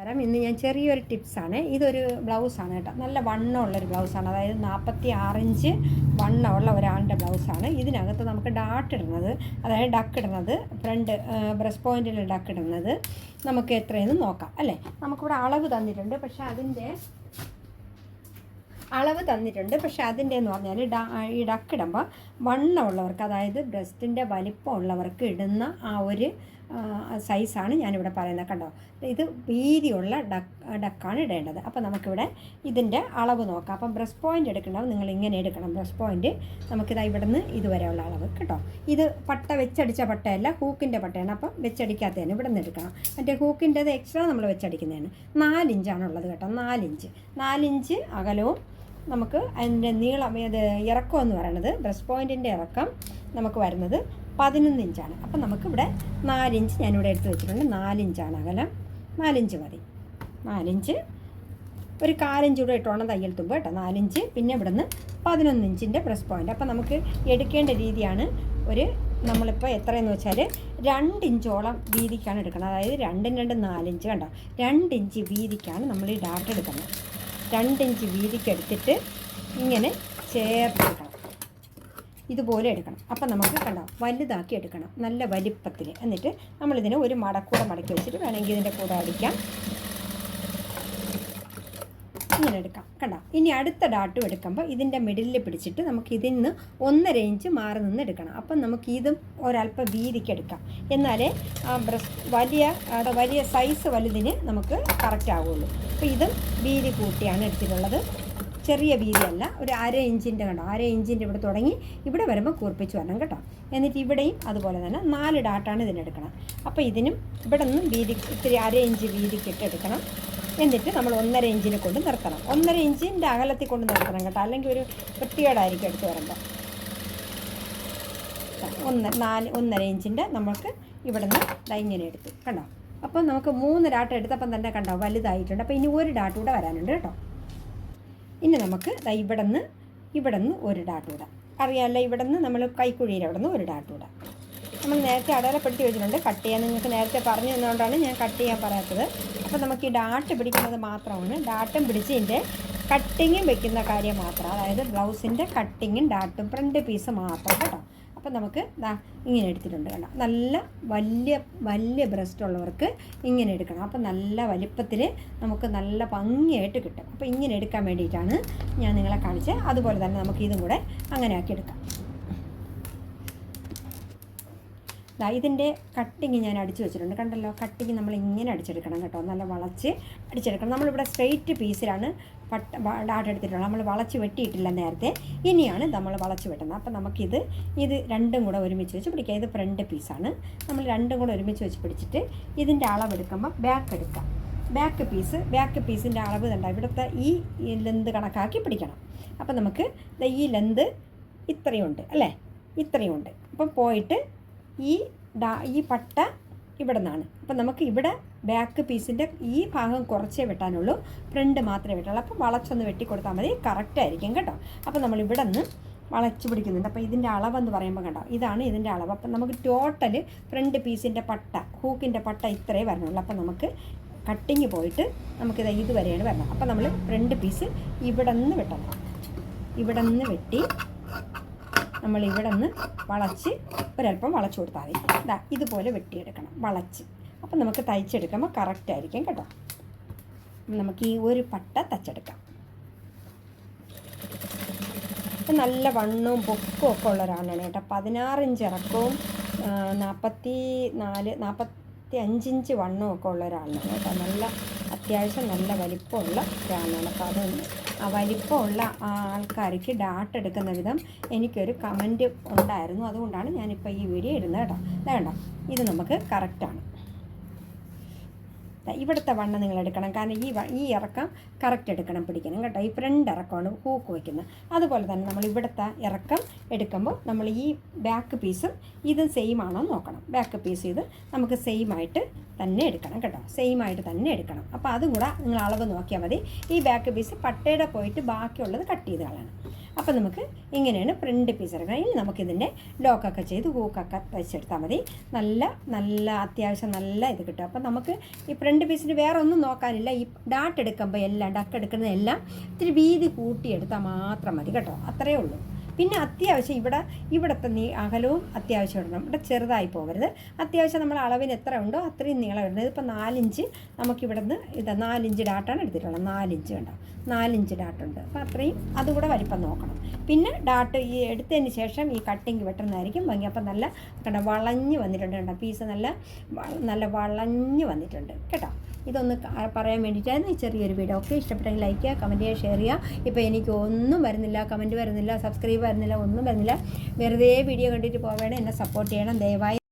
നമസ്കാരം. ഇന്ന് ഞാൻ ചെറിയൊരു ടിപ്സാണ്. ഇതൊരു ബ്ലൗസാണ് കേട്ടോ. നല്ല വണ്ണമുള്ളൊരു ബ്ലൗസാണ്. അതായത് 46 ഇഞ്ച് വണ്ണമുള്ള ഒരാളുടെ ബ്ലൗസാണ്. ഇതിനകത്ത് നമുക്ക് ഡാട്ട് ഇടുന്നത്, അതായത് ഡക്ക് ഇടുന്നത്, ഫ്രണ്ട് ബ്രസ്റ്റ് പോയിൻറ്റിൽ ഡക്ക് ഇടുന്നത് നമുക്ക് എത്രയെന്ന് നോക്കാം അല്ലേ. നമുക്കിവിടെ അളവ് തന്നിട്ടുണ്ട്, പക്ഷേ അതിൻ്റെ എന്ന് പറഞ്ഞാൽ ഈ ഡക്കിടുമ്പോൾ വണ്ണമുള്ളവർക്ക്, അതായത് ബ്രസ്റ്റിൻ്റെ വലിപ്പമുള്ളവർക്ക് ഇടുന്ന ആ ഒരു സൈസാണ് ഞാനിവിടെ പറയുന്നത്. കണ്ടോ, ഇത് വീതിയുള്ള ഡക്കാണ് ഇടേണ്ടത്. അപ്പോൾ നമുക്കിവിടെ ഇതിൻ്റെ അളവ് നോക്കാം. അപ്പം ബ്രസ്റ്റ് പോയിൻ്റ് എടുക്കണമെങ്കിൽ നിങ്ങൾ ഇങ്ങനെ എടുക്കണം. ബ്രസ്റ്റ് പോയിൻ്റ് നമുക്കിതാ ഇവിടെ നിന്ന് ഇതുവരെയുള്ള അളവ് കേട്ടോ. ഇത് പട്ട വെച്ചടിച്ച പട്ടയല്ല, ഹൂക്കിൻ്റെ പട്ടയാണ്. അപ്പം വെച്ചടിക്കാത്തതാണ് ഇവിടെ നിന്ന് എടുക്കണം. മറ്റേ ഹൂക്കിൻ്റെത് എക്സ്ട്രാ നമ്മൾ വെച്ചടിക്കുന്നതാണ്. 4 ഇഞ്ചാണുള്ളത് കേട്ടോ. 4 ഇഞ്ച് അകലവും നമുക്ക് അതിൻ്റെ നീളം, ഇത് ഇറക്കം എന്ന് പറയുന്നത്, ബ്രസ്റ്റ് പോയിൻറ്റിൻ്റെ ഇറക്കം നമുക്ക് വരുന്നത് 11 ഇഞ്ചാണ്. അപ്പം നമുക്കിവിടെ 4 ഇഞ്ച് ഞാനിവിടെ എടുത്ത് വെച്ചിട്ടുണ്ട്. 4 ഇഞ്ചാണ് അകലം. 4 ഇഞ്ച് മതി. 4 ഇഞ്ച്, ഒരു 4 ഇഞ്ച് കൂടെ ഇട്ടോണം തയ്യൽ തുമ്പ് കേട്ടോ. 4 ഇഞ്ച്, പിന്നെ ഇവിടെ നിന്ന് 11 ഇഞ്ചിൻ്റെ ബ്രസ്റ്റ് പോയിൻ്റ്. അപ്പം നമുക്ക് എടുക്കേണ്ട രീതിയാണ്, നമ്മളിപ്പോൾ എത്രയെന്ന് വെച്ചാൽ 2 ഇഞ്ചോളം വീതിക്കാണ് എടുക്കുന്നത്. അതായത് 2 2 4 ഇഞ്ച് കണ്ടോ. 2 ഇഞ്ച് വീതിക്കാണ് നമ്മൾ ഈ ഡാട്ട് എടുക്കുന്നത്. 2 ഇഞ്ച് വീതിക്ക് എടുത്തിട്ട് ഇങ്ങനെ ചേർത്തെടുക്കണം. ഇതുപോലെ എടുക്കണം. അപ്പം നമുക്ക് കണ്ടോ വലുതാക്കി എടുക്കണം, നല്ല വലിപ്പത്തിൽ. എന്നിട്ട് നമ്മളിതിനെ ഒരു മടക്കൂടെ മടക്കി വെച്ചിട്ട് വേണമെങ്കിൽ ഇതിൻ്റെ കൂടെ അടിക്കാം. ഇങ്ങനെ എടുക്കാം കണ്ടോ. ഇനി അടുത്ത ഡാട്ടും എടുക്കുമ്പോൾ ഇതിൻ്റെ മിഡിലിൽ പിടിച്ചിട്ട് നമുക്ക് ഇതിൽ നിന്ന് 1.5 ഇഞ്ച് മാറി നിന്ന് എടുക്കണം. അപ്പം നമുക്ക് ഇതും ഒരല്പം വീതിക്കെടുക്കാം. എന്നാലേ വലിയ സൈസ് വലുതിന് നമുക്ക് കറക്റ്റ് ആവുള്ളൂ. അപ്പോൾ ഇതും വീതി കൂട്ടിയാണ് എടുത്തിട്ടുള്ളത്. ചെറിയ വീതിയല്ല, ഒരു 1/2 ഇഞ്ചിൻ്റെ കണ്ടോ. 1/2 ഇഞ്ചിൻ്റെ ഇവിടെ തുടങ്ങി ഇവിടെ വരുമ്പോൾ കൂർപ്പിച്ച് വരണം കേട്ടോ. എന്നിട്ട് ഇവിടെയും അതുപോലെ തന്നെ 4 ഡാട്ടാണ് ഇതിനെടുക്കണം. അപ്പോൾ ഇതിനും ഇവിടെ നിന്നും വീതി ഇത്തിരി 1/2 ഇഞ്ച് വീതിക്കിട്ട് എടുക്കണം. എന്നിട്ട് നമ്മൾ 1.5 ഇഞ്ചിനെ കൊണ്ട് നിർത്തണം. 1.5 ഇഞ്ചിൻ്റെ അകലത്തിൽ കൊണ്ട് നിർത്തണം കേട്ടോ, അല്ലെങ്കിൽ ഒരു വൃത്തികേടായിരിക്കും എടുത്ത് വരുമ്പോൾ. 1.5 ഇഞ്ചിൻ്റെ നമുക്ക് ഇവിടെ നിന്ന് ഇങ്ങനെ എടുത്തു കണ്ടോ. അപ്പോൾ നമുക്ക് 3 ഡാട്ട എടുത്തപ്പം തന്നെ കണ്ടോ വലുതായിട്ടുണ്ട്. അപ്പോൾ ഇനി ഒരു ഡാട്ട് കൂടെ വരാനുണ്ട് കേട്ടോ. ഇനി നമുക്ക് ഇവിടെ നിന്ന് ഒരു ഡാട്ട് ഇടാം. അറിയാമല്ലോ, ഇവിടെ നിന്ന് നമ്മൾ കൈക്കുഴിയിൽ അവിടെ നിന്ന് ഒരു ഡാട്ട് ഇടാം. നമ്മൾ നേരത്തെ അടയാളപ്പെടുത്തി വെച്ചിട്ടുണ്ട്. കട്ട് ചെയ്യാൻ നിങ്ങൾക്ക് നേരത്തെ പറഞ്ഞു തന്നുകൊണ്ടാണ് ഞാൻ കട്ട് ചെയ്യാൻ പറയാത്തത്. അപ്പോൾ നമുക്ക് ഈ ഡാട്ട് പിടിക്കുന്നത് മാത്രമാണ്. ഡാട്ടും പിടിച്ച് ഇതിൻ്റെ കട്ടിങ്ങും വെക്കുന്ന കാര്യം മാത്രം, അതായത് ബ്ലൗസിൻ്റെ കട്ടിങ്ങും ഡാട്ടും ഫ്രണ്ട് പീസ് മാത്രം കേട്ടോ. അപ്പം നമുക്ക് ഇങ്ങനെ എടുത്തിട്ടുണ്ട് കണ്ടോ. നല്ല വലിയ ബ്രസ്റ്റ് ഉള്ളവർക്ക് ഇങ്ങനെ എടുക്കണം. അപ്പം നല്ല വലിപ്പത്തിൽ നമുക്ക് നല്ല ഭംഗിയായിട്ട് കിട്ടും. അപ്പോൾ ഇങ്ങനെ എടുക്കാൻ വേണ്ടിയിട്ടാണ് ഞാൻ നിങ്ങളെ കാണിച്ചത്. അതുപോലെ തന്നെ നമുക്ക് ഇതും കൂടെ അങ്ങനെ ആക്കി എടുക്കാം. ഇതിൻ്റെ കട്ടിങ് ഞാൻ അടിച്ചു വെച്ചിട്ടുണ്ട് കണ്ടല്ലോ. കട്ടിങ് നമ്മൾ ഇങ്ങനെ അടിച്ചെടുക്കണം കേട്ടോ. നല്ല വളച്ച് അടിച്ചെടുക്കണം. നമ്മളിവിടെ സ്ട്രെയിറ്റ് പീസിലാണ് ഡാട്ട് എടുത്തിട്ടുള്ളത്. നമ്മൾ വളച്ച് വെട്ടിയിട്ടില്ല നേരത്തെ. ഇനിയാണ് നമ്മൾ വളച്ച് വെട്ടുന്നത്. അപ്പോൾ നമുക്കിത് രണ്ടും കൂടെ ഒരുമിച്ച് വെച്ച് പിടിക്കാം. ഇത് ഫ്രണ്ട് പീസാണ്. നമ്മൾ രണ്ടും കൂടെ ഒരുമിച്ച് വെച്ച് പിടിച്ചിട്ട് ഇതിൻ്റെ അളവെടുക്കുമ്പോൾ ബാക്ക് എടുക്കാം. ബാക്ക് പീസിൻ്റെ അളവ് കണ്ട ഇവിടുത്തെ ഈ ലെന്ത് കണക്കാക്കി പിടിക്കണം. അപ്പോൾ നമുക്ക് ഈ ലെന്ത് ഇത്രയുണ്ട് അല്ലേ, ഇത്രയുണ്ട്. അപ്പം പോയിട്ട് ഈ പട്ട ഇവിടെ നിന്നാണ്. അപ്പം നമുക്ക് ഇവിടെ ബാക്ക് പീസിൻ്റെ ഈ ഭാഗം കുറച്ചേ വെട്ടാനുള്ളൂ, ഫ്രണ്ട് മാത്രമേ വെട്ടുള്ളൂ. അപ്പോൾ വളച്ചൊന്ന് വെട്ടി കൊടുത്താൽ മതി, കറക്റ്റായിരിക്കും കേട്ടോ. അപ്പോൾ നമ്മൾ ഇവിടെ നിന്ന് വളച്ച് പിടിക്കുന്നുണ്ട്. അപ്പോൾ ഇതിൻ്റെ അളവെന്ന് പറയുമ്പോൾ കണ്ടോ, ഇതാണ് ഇതിൻ്റെ അളവ്. അപ്പം നമുക്ക് ടോട്ടൽ ഫ്രണ്ട് പീസിൻ്റെ പട്ട, ഹൂക്കിൻ്റെ പട്ട ഇത്രയേ വരണുള്ളൂ. അപ്പം നമുക്ക് കട്ടിങ് പോയിട്ട് നമുക്കിത് ഇതുവരെയാണ് വരണം. അപ്പം നമ്മൾ ഫ്രണ്ട് പീസ് ഇവിടെ നിന്ന് വെട്ടണം. ഇവിടെ നിന്ന് വെട്ടി നമ്മൾ ഇവിടെ നിന്ന് വളച്ച് ഒരല്പം വളച്ച് കൊടുത്താൽ മതി. ഇതുപോലെ വെട്ടിയെടുക്കണം വളച്ച്. അപ്പം നമുക്ക് തയ്ച്ചെടുക്കുമ്പോൾ കറക്റ്റായിരിക്കും കേട്ടോ. നമുക്ക് ഈ ഒരു പട്ട തയ്ച്ചെടുക്കാം. നല്ല വണ്ണവും പൊക്കവും ഒക്കെ ഉള്ള ഒരാളാണ് കേട്ടോ. 16 ഇഞ്ച് ഇറക്കവും 45 ഇഞ്ച് വണ്ണവും ഒക്കെ ഉള്ള ഒരാളാണ് കേട്ടോ. അത്യാവശ്യം നല്ല വലിപ്പമുള്ള ഒരാളാണ്. അപ്പോൾ അതൊന്ന് ആ വലിപ്പമുള്ള ആൾക്കാർക്ക് ഡാട്ട് എടുക്കുന്ന വിധം എനിക്കൊരു കമൻറ്റ് ഉണ്ടായിരുന്നു. അതുകൊണ്ടാണ് ഞാനിപ്പോൾ ഈ വീഡിയോ ഇടുന്നത് കേട്ടോ. വേണ്ട, ഇത് നമുക്ക് കറക്റ്റാണ്. ഇവിടുത്തെ വണ്ണം നിങ്ങൾ എടുക്കണം, കാരണം ഈ ഇറക്കം കറക്റ്റ് എടുക്കണം, പിടിക്കണം കേട്ടോ. ഈ ഫ്രണ്ട് ഇറക്കമാണ് ഹൂക്ക് വയ്ക്കുന്നത്. അതുപോലെ തന്നെ നമ്മൾ ഇവിടുത്തെ ഇറക്കം എടുക്കുമ്പോൾ നമ്മൾ ഈ ബാക്ക് പീസും ഇതും സെയിം ആണോ നോക്കണം. ബാക്ക് പീസ് ഇത് നമുക്ക് സെയിമായിട്ട് തന്നെ എടുക്കണം കേട്ടോ. സെയിമായിട്ട് തന്നെ എടുക്കണം. അപ്പോൾ അതും കൂടെ നിങ്ങൾ അളവ് നോക്കിയാൽ മതി. ഈ ബാക്ക് പീസ് പട്ടയുടെ പോയിട്ട് ബാക്കിയുള്ളത് കട്ട് ചെയ്ത് കളയണം. അപ്പോൾ നമുക്ക് ഇങ്ങനെയാണ് ഫ്രണ്ട് പീസ് എടുക്കണം. ഇനി നമുക്കിതിൻ്റെ ലോക്കൊക്കെ ചെയ്ത് ഹൂക്കൊക്കെ വെച്ചെടുത്താൽ മതി. നല്ല അത്യാവശ്യം നല്ല ഇത് കിട്ടും. അപ്പോൾ നമുക്ക് ഈ ഫ്രണ്ട് പീസിന് വേറെ ഒന്നും നോക്കാനില്ല. ഈ ഡാട്ട് എടുക്കുമ്പോൾ ഡക്ക് എടുക്കുന്നതെല്ലാം ഇത്തിരി വീതി കൂട്ടിയെടുത്താൽ മാത്രം മതി കേട്ടോ. അത്രയേ ഉള്ളൂ. പിന്നെ അത്യാവശ്യം ഇവിടുത്തെ അകലവും അത്യാവശ്യം ഇടണം. ഇവിടെ ചെറുതായി പോകരുത്. അത്യാവശ്യം നമ്മൾ അളവിന് എത്ര ഉണ്ടോ അത്രയും നീളം ഇടുന്നത്. ഇതിപ്പോൾ 4 ഇഞ്ച് നമുക്കിവിടുന്ന് 4 ഇഞ്ച് ഡാട്ടാണ് എടുത്തിട്ടുള്ളത്. 4 ഇഞ്ച് കണ്ടോ, 4 ഇഞ്ച് ഡാട്ടുണ്ട്. അപ്പോൾ അത്രയും അതുകൂടെ വലിപ്പം നോക്കണം. പിന്നെ ഡാട്ട് ഈ എടുത്തതിന് ശേഷം ഈ കട്ടിങ് വെട്ടുന്നതായിരിക്കും ഭംഗി. അപ്പം നല്ല കണ്ടോ വളഞ്ഞ് വന്നിട്ടുണ്ട് കേട്ടോ. പീസ് നല്ല വളഞ്ഞ് വന്നിട്ടുണ്ട് കേട്ടോ. ഇതൊന്ന് പറയാൻ വേണ്ടിയിട്ടായിരുന്നു ഈ ചെറിയൊരു വീഡിയോ. ഓക്കെ, ഇഷ്ടപ്പെട്ടെങ്കിൽ ലൈക്ക് ചെയ്യുക, കമൻറ്റ് ചെയ്യുക, ഷെയർ ചെയ്യുക. ഇപ്പോൾ എനിക്ക് ഒന്നും വരുന്നില്ല, കമൻറ്റ് വരുന്നില്ല, സബ്സ്ക്രൈബ് വരുന്നില്ല, ഒന്നും വരുന്നില്ല. വെറുതെ വീഡിയോ കണ്ടിട്ട് പോവേണം. എന്നെ സപ്പോർട്ട് ചെയ്യണം ദയവായി.